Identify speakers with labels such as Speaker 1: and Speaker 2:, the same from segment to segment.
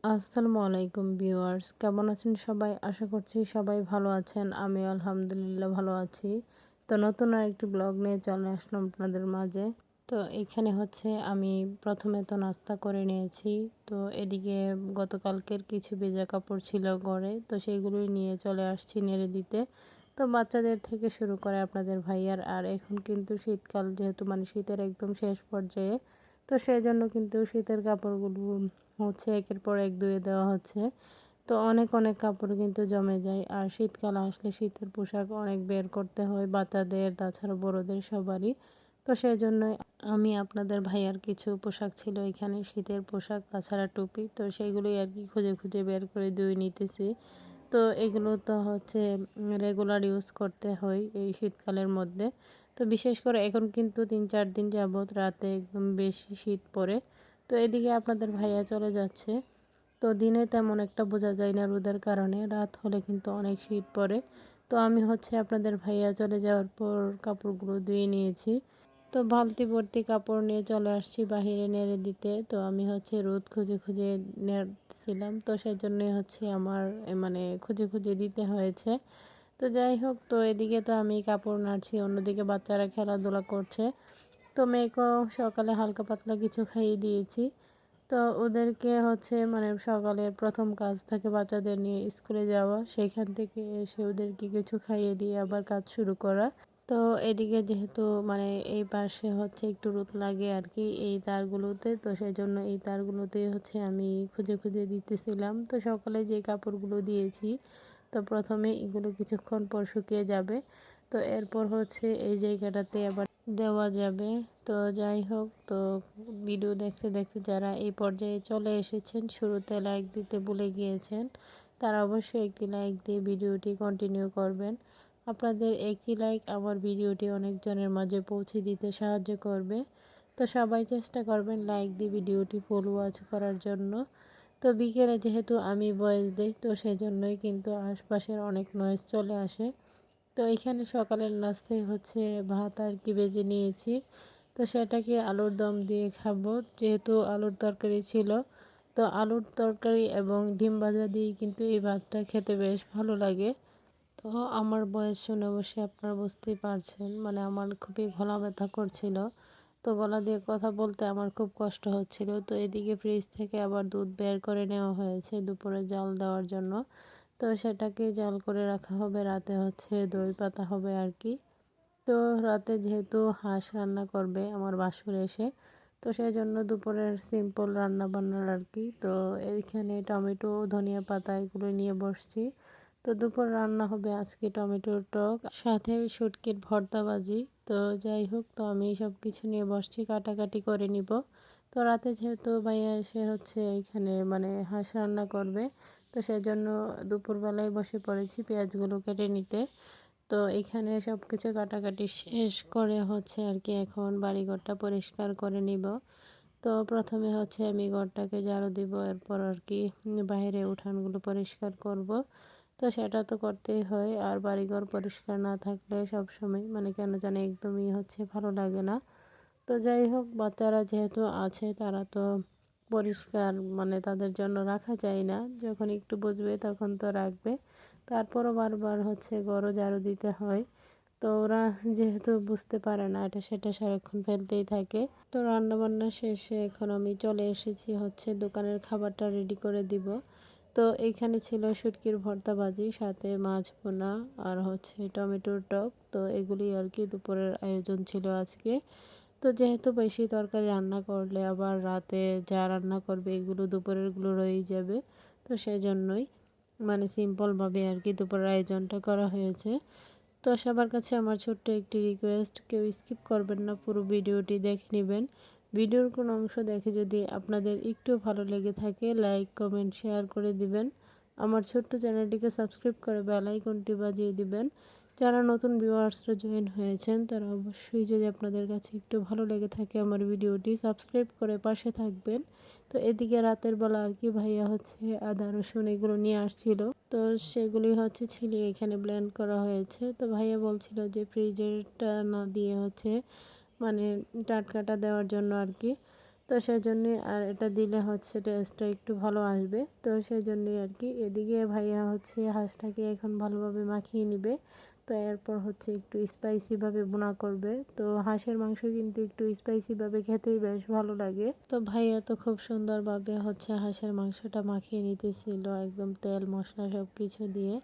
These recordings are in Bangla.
Speaker 1: আসসালামু আলাইকুম ভিউয়ার্স, কেমন আছেন সবাই? আশা করছি সবাই ভালো আছেন। আমি আলহামদুলিল্লাহ ভালো আছি। তো নতুন আরেকটি ব্লগ নিয়ে চলে আসলাম আপনাদের মাঝে। তো এখানে হচ্ছে আমি প্রথমে তো নাস্তা করে নিয়েছি। তো এদিকে গতকালকের কিছু ভেজা কাপড় ছিল ঘরে, তো সেইগুলোই নিয়ে চলে আসছি নেড়ে দিতে। তো বাচ্চাদের থেকে শুরু করে আপনাদের ভাইয়ার, আর এখন কিন্তু শীতকাল, যেহেতু মানে শীতের একদম শেষ পর্যায়ে, তো সেই জন্য কিন্তু শীতের কাপড়গুলো হচ্ছে একের পর এক ধুয়ে দেওয়া হচ্ছে। তো অনেক অনেক কাপড় কিন্তু জমে যায়, আর শীতকাল আসলে শীতের পোশাক অনেক বের করতে হয় বাচ্চাদের, তাছাড়া বড়দের সবারই। তো সেই জন্যই আমি আপনাদের ভাইয়ার কিছু পোশাক ছিল এখানে, শীতের পোশাক তাছাড়া টুপি, তো সেইগুলোই আর কি খুঁজে খুঁজে বের করে ধুয়ে নিতেছি। তো এগুলো তো হচ্ছে রেগুলার ইউজ করতে হয় এই শীতকালের মধ্যে। তো বিশেষ করে এখন কিন্তু ৩-৪ দিন যাবৎ রাতে একদম বেশি শীত পড়ে। তো এদিকে আপনাদের ভাইয়া চলে যাচ্ছে। তো দিনে তেমন একটা বোঝা যায় না রোদের কারণে, রাত হলে কিন্তু অনেক শীত পড়ে। তো আমি হচ্ছে আপনাদের ভাইয়া চলে যাওয়ার পর কাপড়গুলো ধুয়ে নিয়েছি। তো বালতি ভর্তি কাপড় নিয়ে চলে আসছি বাহিরে নেড়ে দিতে। তো আমি হচ্ছে রোদ খুঁজে খুঁজে নেড়েছিলাম, তো সেই জন্যই হচ্ছে আমার মানে খুঁজে খুঁজে দিতে হয়েছে। তো যাই হোক, তো এদিকে তো আমি কাপড় নাড়ছি, অন্যদিকে বাচ্চারা খেলাধুলা করছে। তো মেয়েকেও সকালে হালকা পাতলা কিছু খাইয়ে দিয়েছি। তো ওদেরকে হচ্ছে মানে সকালের প্রথম কাজ থাকে বাচ্চাদের নিয়ে স্কুলে যাওয়া, সেইখান থেকে এসে ওদেরকে কিছু খাইয়ে দিয়ে আবার কাজ শুরু করা। তো এদিকে যেহেতু মানে এই পাশে হচ্ছে একটু রোদ লাগে আর কি এই তারগুলোতে, তো সেই জন্য এই তারগুলোতেই হচ্ছে আমি খুঁজে খুঁজে দিতেছিলাম। তো সকালে যে কাপড়গুলো দিয়েছি, তো প্রথমে এগুলো কিছুক্ষণ পর শুকিয়ে যাবে। তো এরপর হচ্ছে এই জায়গাটাতে আবার দেওয়া যাবে। তো যাই হোক, তো ভিডিও দেখতে দেখতে যারা এই পর্যায়ে চলে এসেছেন, শুরুতে লাইক দিতে ভুলে গিয়েছেন, তারা অবশ্যই একটি লাইক দিয়ে ভিডিওটি কন্টিনিউ করবেন। আপনাদের একটি লাইক আমার ভিডিওটি অনেকজনের মাঝে পৌঁছে দিতে সাহায্য করবে। তো সবাই চেষ্টা করবেন লাইক দিয়ে ভিডিওটি ফুল ওয়াচ করার জন্য। তো বিকেলে যেহেতু আমি ভয়েস দিই, তো সেজন্যই কিন্তু আশপাশের অনেক নয়েজ চলে আসে। তো এখানে সকালের নাস্তায় হচ্ছে ভাত আর কি ভেজে নিয়েছি। তো সেটাকে আলুর দম দিয়ে খাবো, যেহেতু আলুর তরকারি ছিল। তো আলুর তরকারি এবং ডিম ভাজা দিয়ে কিন্তু এই ভাতটা খেতে বেশ ভালো লাগে। তো আমার বয়স শুনে অবশ্যই আপনারা বুঝতেই পারছেন, মানে আমার খুবই গলা ব্যথা করছিল। তো গলা দিয়ে কথা বলতে আমার খুব কষ্ট হচ্ছিল। তো এদিকে ফ্রিজ থেকে আবার দুধ বের করে নেওয়া হয়েছে দুপুরে জাল দেওয়ার জন্য। তো সেটাকে জাল করে রাখা হবে, রাতে হচ্ছে দই পাতা হবে আর কি। তো রাতে যেহেতু হাঁস রান্না করবে আমার বাসুর এসে, তো সেই জন্য দুপুরের সিম্পল রান্না বান্নার আর কি। তো এইখানে টমেটো, ধনিয়া পাতা এগুলো নিয়ে বসছি। তো দুপুর রান্না হবে আজকে টমেটোর টক, সাথে শুটকির ভর্তা ভাজি। তো যাই হোক, তো আমি সব কিছু নিয়ে বসছি, কাটাকাটি করে নিব। তো রাতে যেহেতু ভাইয়া এসে হচ্ছে এখানে মানে হাঁস রান্না করবে, তো সেজন্য দুপুরবেলায় বসে পড়েছি পেঁয়াজগুলো কেটে নিতে। তো এখানে সব কিছু কাটাকাটি শেষ করে হচ্ছে আর কি এখন বাড়িঘরটা পরিষ্কার করে নিব। তো প্রথমে হচ্ছে আমি ঘরটাকে ঝাড়ু দিব, এরপর আর কি বাইরে উঠানগুলো পরিষ্কার করব। তো সেটা তো করতেই হয়, আর বাড়িঘর পরিষ্কার না থাকলে সব সময় মানে কেন জানি একদমই হচ্ছে ভালো লাগে না। তো যাই হোক, বাচ্চারা যেহেতু আছে তারা তো পরিষ্কার মানে তাদের জন্য রাখা যায় না, যখন একটু বুঝবে তখন তো রাখবে। তারপরও বারবার হচ্ছে ঘরও ঝাড়ু দিতে হয়। তো ওরা যেহেতু বুঝতে পারে না এটা সেটা সারাক্ষণ ফেলতেই থাকে। তো রান্নাবান্না শেষে এখন আমি চলে এসেছি হচ্ছে দোকানের খাবারটা রেডি করে দিব। তো এইখানে ছিল শুটকির ভর্তা ভাজি, সাথে মাছ ভুনা আর হচ্ছে টমেটোর টক। তো এগুলি আর কি দুপুরের আয়োজন ছিল আজকে। তো যেহেতু বেশি তরকারি রান্না করলে আবার রাতে যা রান্না করবে এগুলো দুপুরেরগুলো রয়েই যাবে। তো সেজন্যই মানে সিম্পলভাবে আর কি দুপুরের আয়োজনটা করা হয়েছে। তো সবার কাছে আমার ছোট্ট একটি রিকোয়েস্ট, কেউ স্কিপ করবেন না, পুরো ভিডিওটি দেখে নেবেন। ভিডিওর কোনো অংশ দেখে যদি আপনাদের একটু ভালো লেগে থাকে, লাইক কমেন্ট শেয়ার করে দিবেন। আমার ছোট্ট চ্যানেলটিকে সাবস্ক্রাইব করে বেল আইকনটি বাজিয়ে দিবেন। যারা নতুন ভিউয়ার্সরা জয়েন হয়েছেন তারা অবশ্যই, যদি আপনাদের কাছে একটু ভালো লেগে থাকে আমার ভিডিওটি, সাবস্ক্রাইব করে পাশে থাকবেন। তো এদিকে রাতের বেলা আর কি ভাইয়া হচ্ছে আদা রসুন এগুলো নিয়ে আসছিল। তো সেগুলি হচ্ছে ছিলে এখানে ব্লেন্ড করা হয়েছে। তো ভাইয়া বলছিল যে ফ্রিজেরটা না দিয়ে হচ্ছে মানে টাটকাটা দেওয়ার জন্য আর কি। তো সেজন্যই আর এটা দিলে হচ্ছে টেস্টটা একটু ভালো আসবে। তো সেজন্যই আর কি। এদিকে ভাইয়া হচ্ছে হাঁসটাকে এখন ভালোভাবে মাখিয়ে নিবে। তো এরপর হচ্ছে একটু স্পাইসিভাবে ভুনা করবে। তো হাঁসের মাংস কিন্তু একটু স্পাইসিভাবে খেতেই বেশ ভালো লাগে। তো ভাইয়া তো খুব সুন্দরভাবে হচ্ছে হাঁসের মাংসটা মাখিয়ে নিতেছিল একদম তেল মশলা সব কিছু দিয়ে।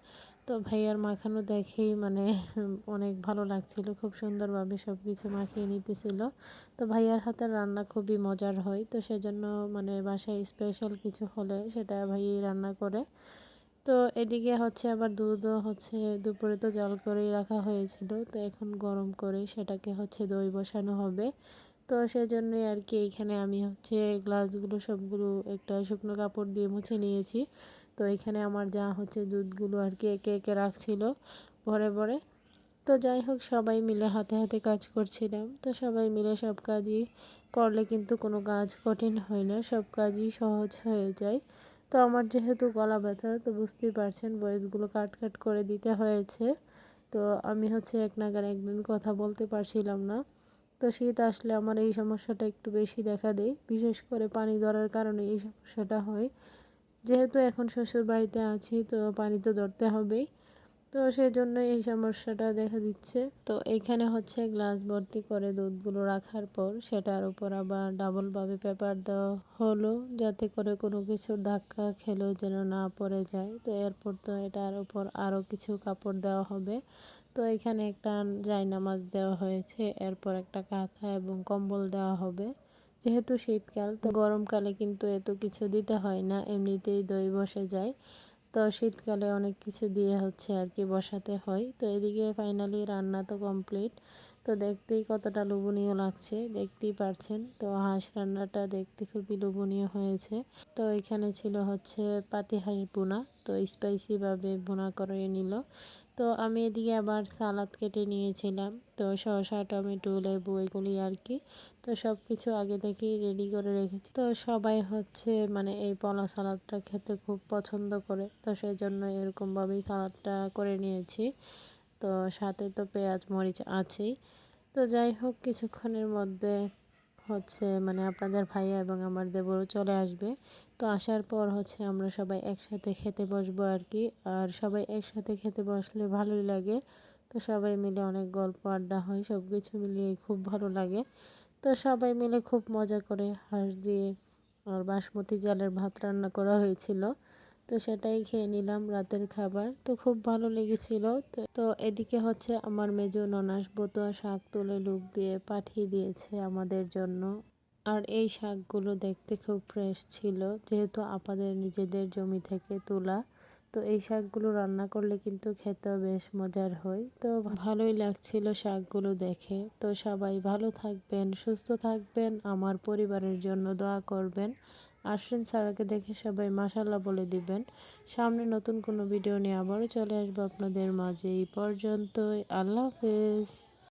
Speaker 1: তো ভাইয়ার মাখানো দেখেই মানে অনেক ভালো লাগছিল, খুব সুন্দরভাবে সব কিছু মাখিয়ে নিতেছিল। তো ভাইয়ার হাতের রান্না খুবই মজার হয়, তো সেজন্য মানে বাসায় স্পেশাল কিছু হলে সেটা ভাইয়াই রান্না করে। তো এদিকে হচ্ছে আবার দুধও হচ্ছে দুপুরে তো জাল করেই রাখা হয়েছিল, তো এখন গরম করে সেটাকে হচ্ছে দই বসানো হবে। তো সেজন্যই আর কি এইখানে আমি হচ্ছে গ্লাসগুলো সবগুলো একটা শুকনো কাপড় দিয়ে মুছে নিয়েছি। তো এখানে আমার যা হচ্ছে দুধগুলো আর কি একে একে রাখছিল ভরে ভরে। তো যাই হোক, সবাই মিলে হাতে হাতে কাজ করছিলাম। তো সবাই মিলে সব কাজই করলে কিন্তু কোনো কাজ কঠিন হয় না, সব কাজই সহজ হয়ে যায়। তো আমার যেহেতু গলা ব্যথা, তো বুঝতেই পারছেন ভয়েসগুলো কাট কাট করে দিতে হয়েছে। তো আমি হচ্ছে এক নাগাড়ে একদিন কথা বলতে পারছিলাম না। তো শীত আসলে আমার এই সমস্যাটা একটু বেশি দেখা দেয়, বিশেষ করে পানি ধরার কারণে এই সমস্যাটা হয়। যেহেতু এখন শ্বশুর বাড়িতে আছি, তো পানি তো ধরতে হবেই। তো সেজন্য এই সমস্যাটা দেখা দিচ্ছে। তো এইখানে হচ্ছে গ্লাস ভর্তি করে দুধগুলো রাখার পর সেটার উপর আবার ডাবলভাবে পেপার দেওয়া হলো, যাতে করে কোনো কিছুর ধাক্কা খেলেও যেন না পড়ে যায়। তো এরপর তো এটার উপর আরও কিছু কাপড় দেওয়া হবে। তো এখানে একটা জায়নামাজ দেওয়া হয়েছে, এরপর একটা কাঁথা এবং কম্বল দেওয়া হবে। যেহেতু শীতকাল, তো গরমকালে কিন্তু এত কিছু দিতে হয় না, এমনিতেই দই বসে যায়। তো শীতকালে অনেক কিছু দিয়ে হচ্ছে আর কি বসাতে হয়। তো এদিকে ফাইনালি রান্না তো কমপ্লিট। তো দেখতেই কতটা লোভনীয় লাগছে, দেখতেই পারছেন। তো হাঁস রান্নাটা দেখতে খুবই লোভনীয় হয়েছে। তো এখানে ছিল হচ্ছে পাতি হাঁস ভুনা, তো স্পাইসিভাবে ভুনা করে নিল। তো আমি এদিকে আবার সালাদ কেটে নিয়েছিলাম, তো শসা টমেটো লেবু এগুলি আর কি। তো সব কিছু আগে থেকেই রেডি করে রেখেছি। তো সবাই হচ্ছে মানে এই পলা সালাদটা খেতে খুব পছন্দ করে, তো সেই জন্য এরকমভাবেই সালাদটা করে নিয়েছি। তো সাথে তো পেঁয়াজ মরিচ আছেই। তো যাই হোক, কিছুক্ষণের মধ্যে হচ্ছে মানে আপনাদের ভাইয়া এবং আমার দেবরও চলে আসবে। তো আসার পর হচ্ছে আমরা সবাই একসাথে খেতে বসবো আর কি। আর সবাই একসাথে খেতে বসলে ভালোই লাগে। তো সবাই মিলে অনেক গল্প আড্ডা হয়, সব কিছু মিলিয়ে খুব ভালো লাগে। তো সবাই মিলে খুব মজা করে হাঁস দিয়ে আর বাসমতি চালের ভাত রান্না করা হয়েছিল। তো সেটাই খেয়ে নিলাম রাতের খাবার, তো খুব ভালো লেগেছিল। তো এদিকে হচ্ছে আমার মেজো ননাস বতুয়া শাক তুলে লুক দিয়ে পাঠিয়ে দিয়েছে আমাদের জন্য। আর এই শাকগুলো দেখতে খুব ফ্রেশ ছিল, যেহেতু আপাদের নিজেদের জমি থেকে তোলা। তো এই শাকগুলো রান্না করলে কিন্তু খেতেও বেশ মজার হয়। তো ভালোই লাগছিল শাকগুলো দেখে। তো সবাই ভালো থাকবেন, সুস্থ থাকবেন, আমার পরিবারের জন্য দোয়া করবেন। আশ্বিন স্যারকে দেখে সবাই মাশাল্লাহ বলে দিবেন। সামনে নতুন কোনো ভিডিও নিয়ে আবারও চলে আসবো আপনাদের মাঝে। এই পর্যন্তই, আল্লাহ হাফেজ।